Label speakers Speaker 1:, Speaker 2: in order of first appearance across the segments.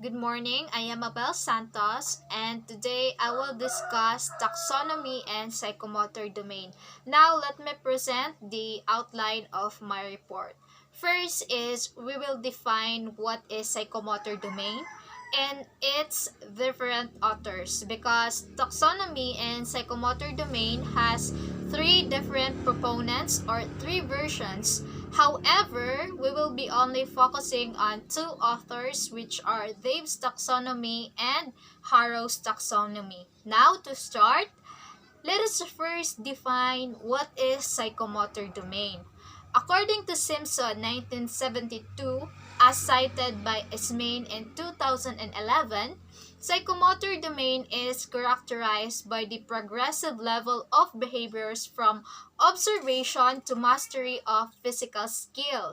Speaker 1: Good morning, I am Abel Santos, and today I will discuss taxonomy and psychomotor domain. Now, let me present the outline of my report. First is we will define what is psychomotor domain and its different authors because taxonomy and psychomotor domain has three different proponents or three versions. However, we will be only focusing on two authors, which are Dave's taxonomy and Harrow's taxonomy. Now, to start, let us first define what is psychomotor domain. According to Simpson 1972, as cited by Esmain in 2011, psychomotor domain is characterized by the progressive level of behaviors from observation to mastery of physical skill.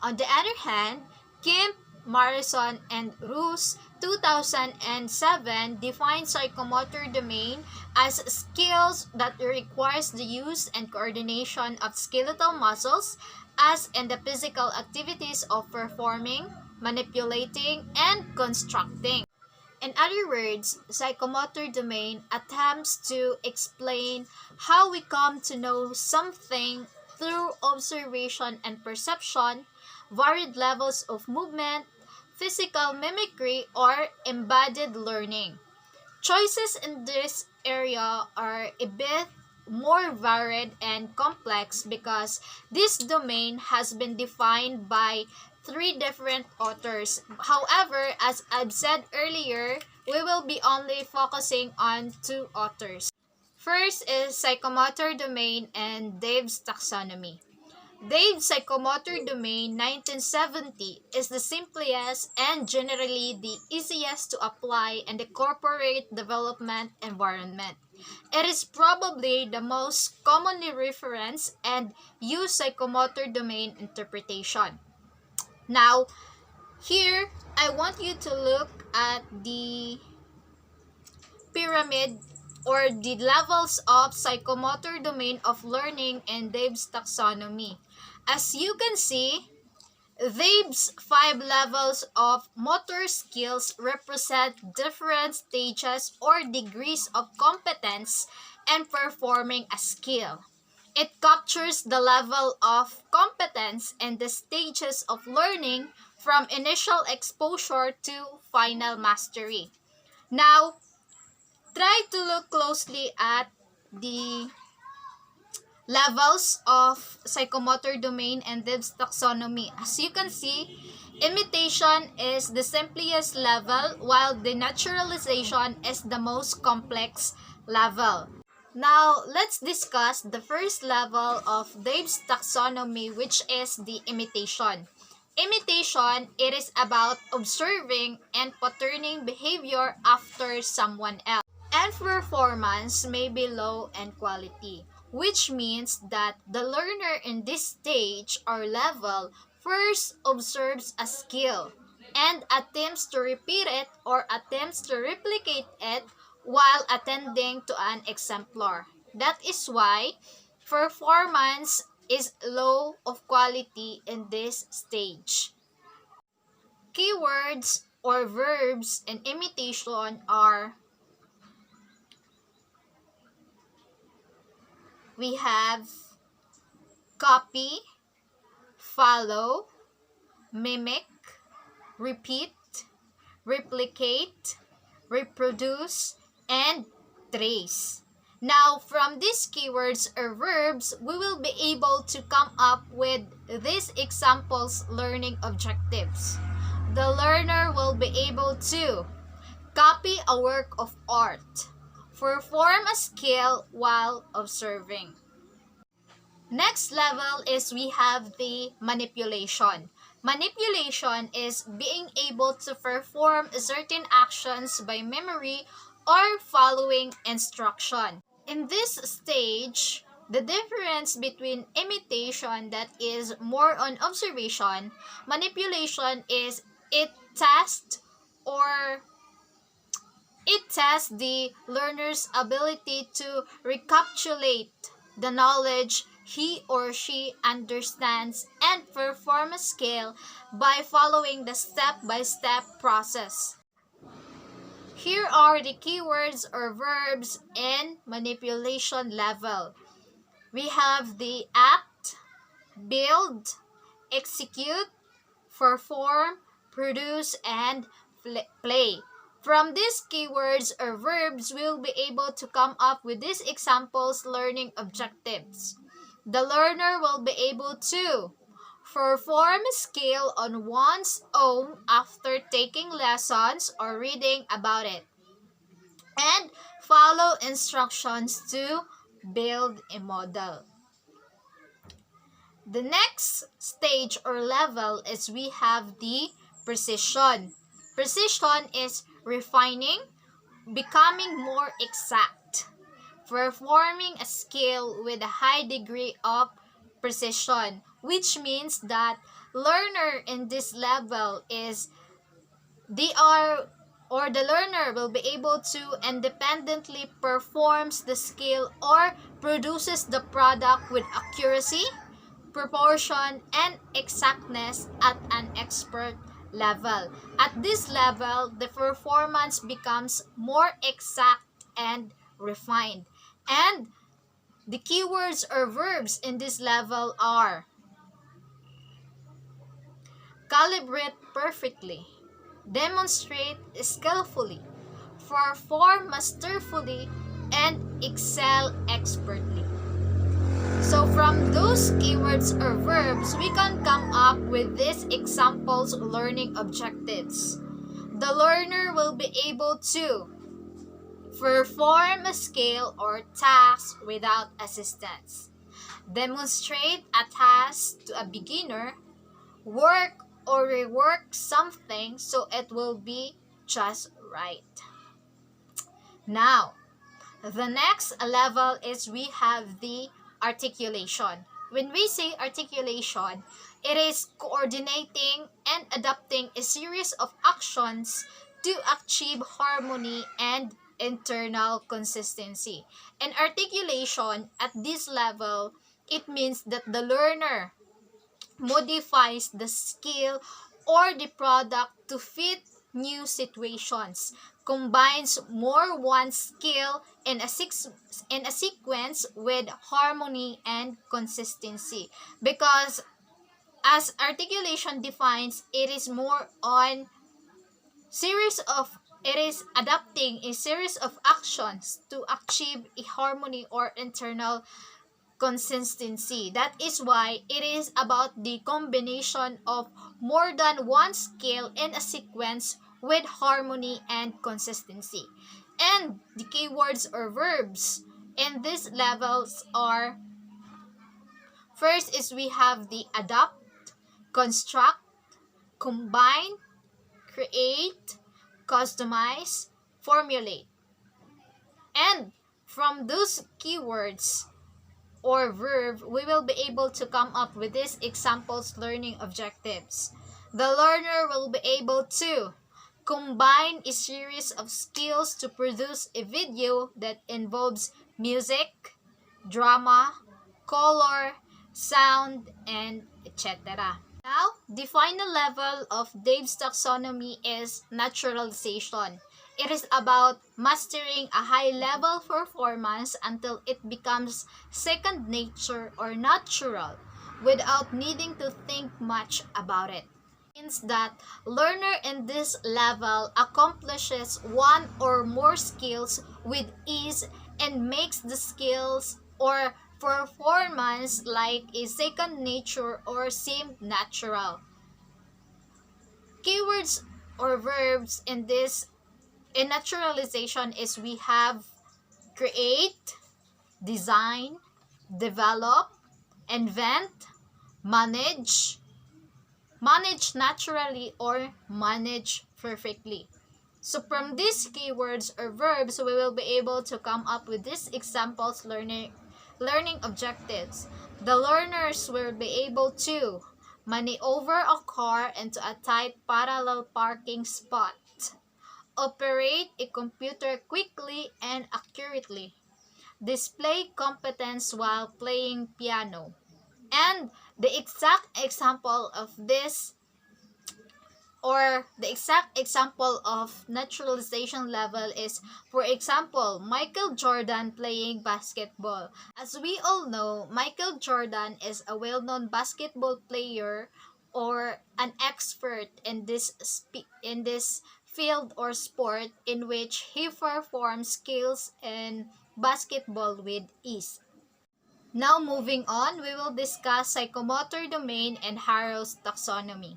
Speaker 1: On the other hand, Kim, Morrison, and Roos 2007 define psychomotor domain as skills that requires the use and coordination of skeletal muscles as in the physical activities of performing, manipulating, and constructing. In other words, psychomotor domain attempts to explain how we come to know something through observation and perception, varied levels of movement, physical mimicry, or embodied learning. Choices in this area are a bit more varied and complex because this domain has been defined by three different authors. However, as I've said earlier, we will be only focusing on two authors. First is psychomotor domain and Dave's taxonomy. Dave's psychomotor domain 1970 is the simplest and generally the easiest to apply in the corporate development environment. It is probably the most commonly referenced and used psychomotor domain interpretation. Now, here I want you to look at the pyramid or the levels of psychomotor domain of learning in Dave's taxonomy. As you can see, Dave's 5 levels of motor skills represent different stages or degrees of competence in performing a skill. It captures the level of competence and the stages of learning from initial exposure to final mastery. Now, try to look closely at the levels of psychomotor domain and Dave's taxonomy. As you can see, imitation is the simplest level while denaturalization is the most complex level. Now, let's discuss the first level of Dave's taxonomy, which is the imitation. Imitation, it is about observing and patterning behavior after someone else. And performance may be low in quality, which means that the learner in this stage or level first observes a skill and attempts to repeat it or attempts to replicate it while attending to an exemplar. That is why performance is low of quality in this stage. Keywords or verbs in imitation are we have copy, follow, mimic, repeat, replicate, reproduce, and trace. Now, from these keywords or verbs, we will be able to come up with these examples learning objectives. The learner will be able to copy a work of art, perform a skill while observing. Next level is we have the manipulation. Manipulation is being able to perform certain actions by memory or following instruction. In this stage, the difference between imitation that is more on observation, manipulation is tests or it tests the learner's ability to recapitulate the knowledge he or she understands and perform a skill by following the step-by-step process. Here are the keywords or verbs in manipulation level. We have the act, build, execute, perform, produce, and play. From these keywords or verbs, we'll be able to come up with these examples learning objectives. The learner will be able to perform a skill on one's own after taking lessons or reading about it, and follow instructions to build a model. The next stage or level is we have the precision. Precision is refining, becoming more exact, performing a skill with a high degree of precision, which means that learner in this level is the learner will be able to independently performs the skill or produces the product with accuracy, proportion, and exactness at an expert level. At this level, the performance becomes more exact and refined. And the keywords or verbs in this level are calibrate perfectly, demonstrate skillfully, perform masterfully, and excel expertly. So from those keywords or verbs, we can come up with these examples learning objectives. The learner will be able to perform a skill or task without assistance, demonstrate a task to a beginner, work or rework something so it will be just right. Now, the next level is we have the articulation. When we say articulation, it is coordinating and adapting a series of actions to achieve harmony and internal consistency. And articulation at this level, it means that the learner modifies the skill or the product to fit new situations, combines more one skill in a sequence with harmony and consistency. Because as articulation defines, it is more on it is adapting a series of actions to achieve a harmony or internal consistency. That is why it is about the combination of more than one skill in a sequence with harmony and consistency. And the keywords or verbs in these levels are, first is we have the adapt, construct, combine, create, customize, formulate. And from those keywords or verb, we will be able to come up with these examples learning objectives. The learner will be able to combine a series of skills to produce a video that involves music, drama, color, sound, and etc. Now, the final level of Dave's taxonomy is naturalization. It is about mastering a high-level performance until it becomes second nature or natural without needing to think much about it. It means that learner in this level accomplishes one or more skills with ease and makes the skills or performance like a second nature or seem natural. Keywords or verbs in naturalization is we have create, design, develop, invent, manage, manage naturally, or manage perfectly. So from these keywords or verbs, we will be able to come up with these examples learning objectives. The learners will be able to maneuver a car into a tight parallel parking spot, operate a computer quickly and accurately, display competence while playing piano. And the exact example of this, or the exact example of naturalization level, is, for example, Michael Jordan playing basketball. As we all know, Michael Jordan is a well-known basketball player or an expert in this field or sport in which he performs skills in basketball with ease. Now moving on, we will discuss psychomotor domain and Harrow's taxonomy.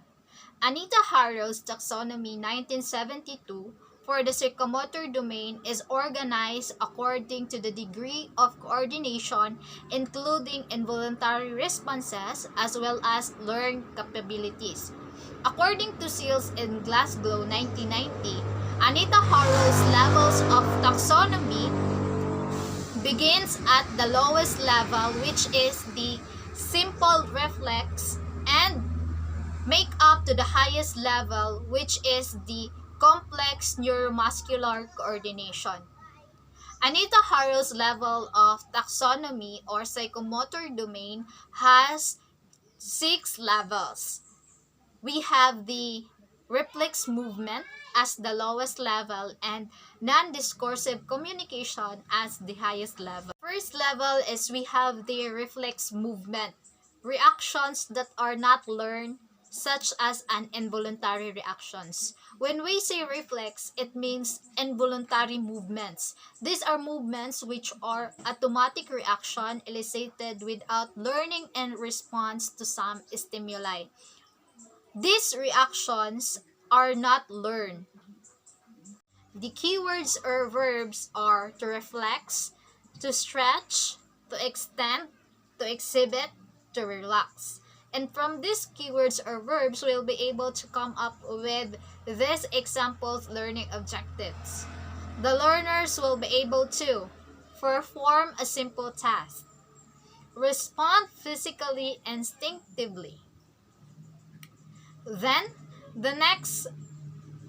Speaker 1: Anita Harrow's taxonomy 1972 for the psychomotor domain is organized according to the degree of coordination, including involuntary responses as well as learned capabilities. According to Seals in Glasgow 1990, Anita Harrow's levels of taxonomy begins at the lowest level, which is the simple reflex, and make up to the highest level, which is the complex neuromuscular coordination. Anita Harrow's level of taxonomy or psychomotor domain has 6 levels. We have the reflex movement as the lowest level and non-discursive communication as the highest level. First level is we have the reflex movement, reactions that are not learned, such as an involuntary reactions. When we say reflex, it means involuntary movements. These are movements which are automatic reaction elicited without learning in response to some stimuli. These reactions are not learned. The keywords or verbs are to reflex, to stretch, to extend, to exhibit, to relax. And from these keywords or verbs, we'll be able to come up with these examples learning objectives. The learners will be able to perform a simple task, respond physically instinctively. Then, the next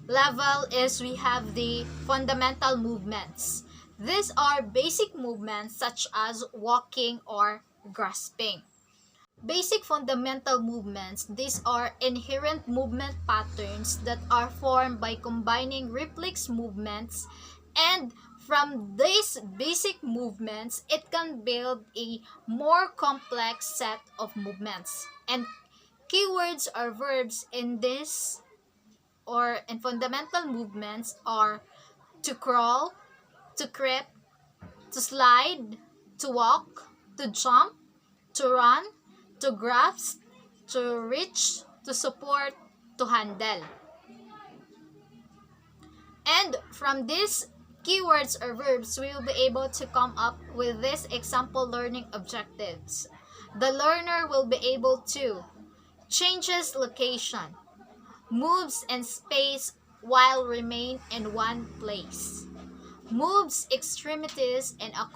Speaker 1: level is we have the fundamental movements. These are basic movements such as walking or grasping. Basic fundamental movements, these are inherent movement patterns that are formed by combining reflex movements, and from these basic movements, it can build a more complex set of movements. And keywords or verbs in this or in fundamental movements are to crawl, to creep, to slide, to walk, to jump, to run, to grasp, to reach, to support, to handle. And from these keywords or verbs, we will be able to come up with these example learning objectives. The learner will be able to changes location, moves in space while remain in one place, moves extremities in a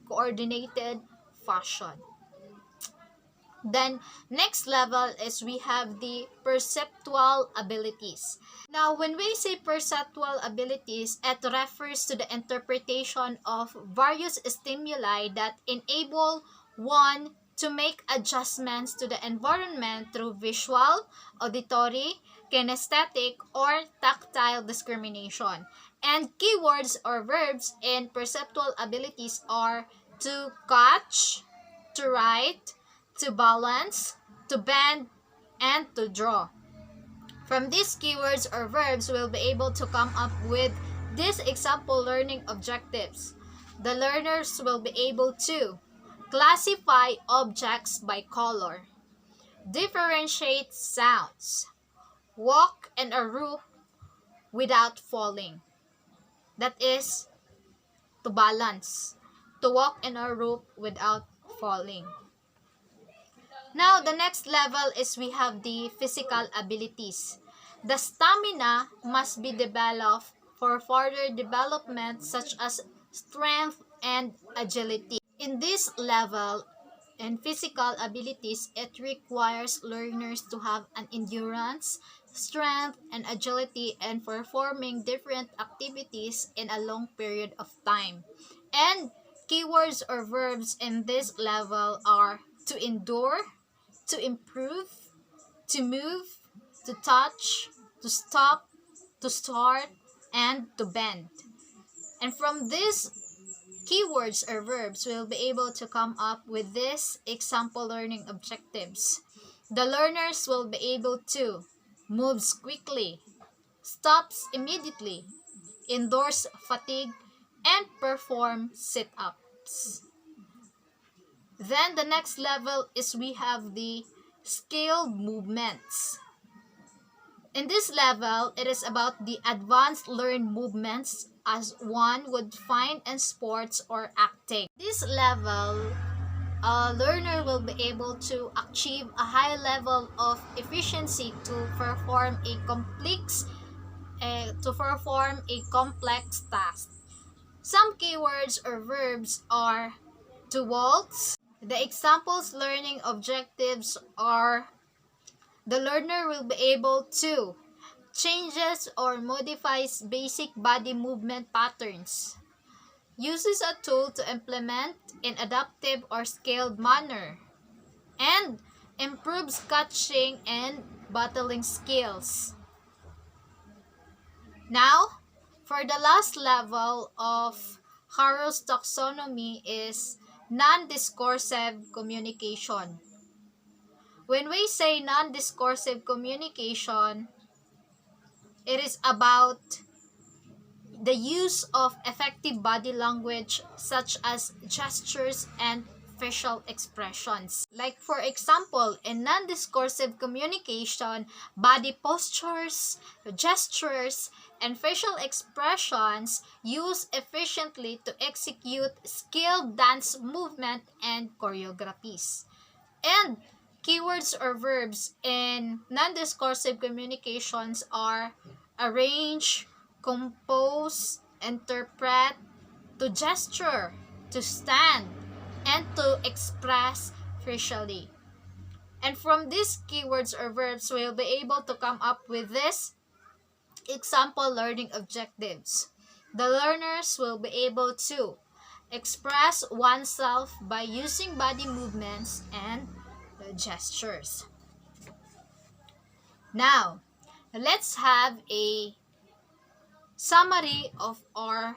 Speaker 1: coordinated fashion. Then next level is we have the perceptual abilities. Now when we say perceptual abilities, it refers to the interpretation of various stimuli that enable one to make adjustments to the environment through visual, auditory, kinesthetic, or tactile discrimination. And keywords or verbs in perceptual abilities are to catch, to write, to balance, to bend, and to draw. From these keywords or verbs, we'll be able to come up with these example learning objectives. The learners will be able to classify objects by color, differentiate sounds, walk in a roof without falling. That is to balance, to walk in a roof without falling. Now, the next level is we have the physical abilities. The stamina must be developed for further development such as strength and agility. In this level, in physical abilities, it requires learners to have an endurance, strength, and agility in performing different activities in a long period of time. And keywords or verbs in this level are to endure, to improve, to move, to touch, to stop, to start, and to bend. And from these keywords or verbs, we'll be able to come up with these example learning objectives. The learners will be able to moves quickly, stops immediately, endures fatigue, and perform sit-ups. Then the next level is we have the scaled movements. In this level, it is about the advanced learned movements as one would find in sports or acting. This level, a learner will be able to achieve a high level of efficiency to perform a complex task. Some keywords or verbs are to waltz. The examples learning objectives are the learner will be able to changes or modifies basic body movement patterns, uses a tool to implement in adaptive or scaled manner, and improves catching and battling skills. Now, for the last level of Harrow's taxonomy is non-discursive communication. When we say non-discursive communication, it is about the use of effective body language such as gestures and facial expressions. Like for example, in non-discursive communication, body postures, gestures, and facial expressions used efficiently to execute skilled dance movement and choreographies. And keywords or verbs in non-discursive communications are arrange, compose, interpret, to gesture, to stand, and to express facially. And from these keywords or verbs, we'll be able to come up with this example learning objectives. The learners will be able to express oneself by using body movements and gestures. Now, let's have a summary of our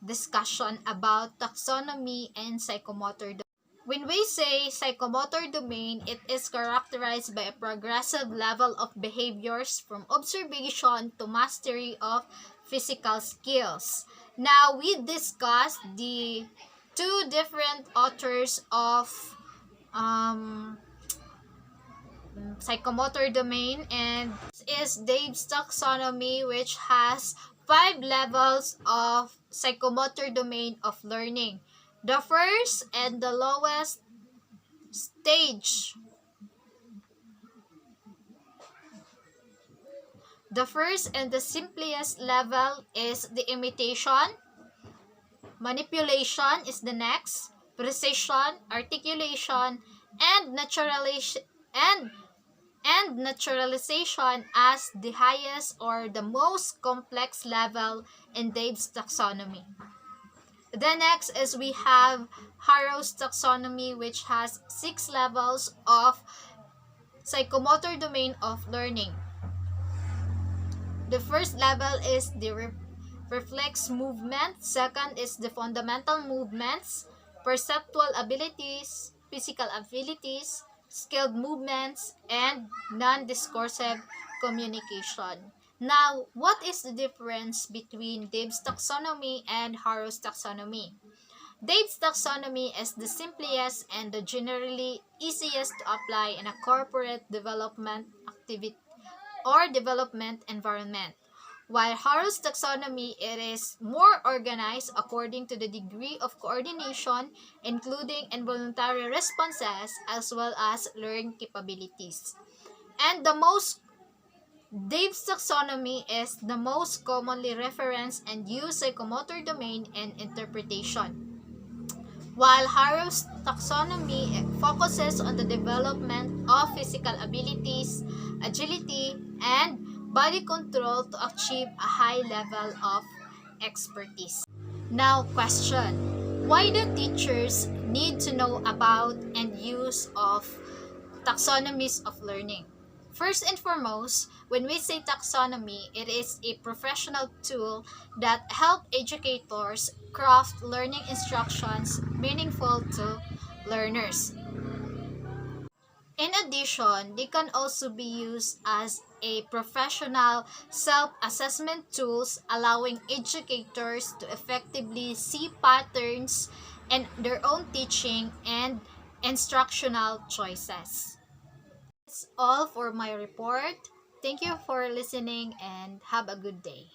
Speaker 1: discussion about taxonomy and psychomotor domain. When we say psychomotor domain, it is characterized by a progressive level of behaviors from observation to mastery of physical skills. Now, we discussed the two different authors of psychomotor domain, and this is Dave's taxonomy, which has 5 levels of psychomotor domain of learning. The first and the lowest stage. The first and the simplest level is the imitation. Manipulation is the next. Precision, articulation, and naturalization as the highest or the most complex level in Dave's taxonomy. The next is we have Harrow's taxonomy, which has 6 levels of psychomotor domain of learning. The first level is the reflex movement. Second is the fundamental movements, perceptual abilities, physical abilities, skilled movements, and non-discursive communication. Now, what is the difference between Dave's taxonomy and Harrow's taxonomy? Dave's taxonomy is the simplest and the generally easiest to apply in a corporate development activity or development environment. While Harrow's taxonomy, it is more organized according to the degree of coordination, including involuntary responses as well as learning capabilities. And Dave's taxonomy is the most commonly referenced and used psychomotor domain in interpretation, while Harrow's taxonomy focuses on the development of physical abilities, agility, and body control to achieve a high level of expertise. Now, question. Why do teachers need to know about and use of taxonomies of learning? First and foremost, when we say taxonomy, it is a professional tool that help educators craft learning instructions meaningful to learners. In addition, they can also be used as a professional self-assessment tools, allowing educators to effectively see patterns in their own teaching and instructional choices. That's all for my report. Thank you for listening and have a good day.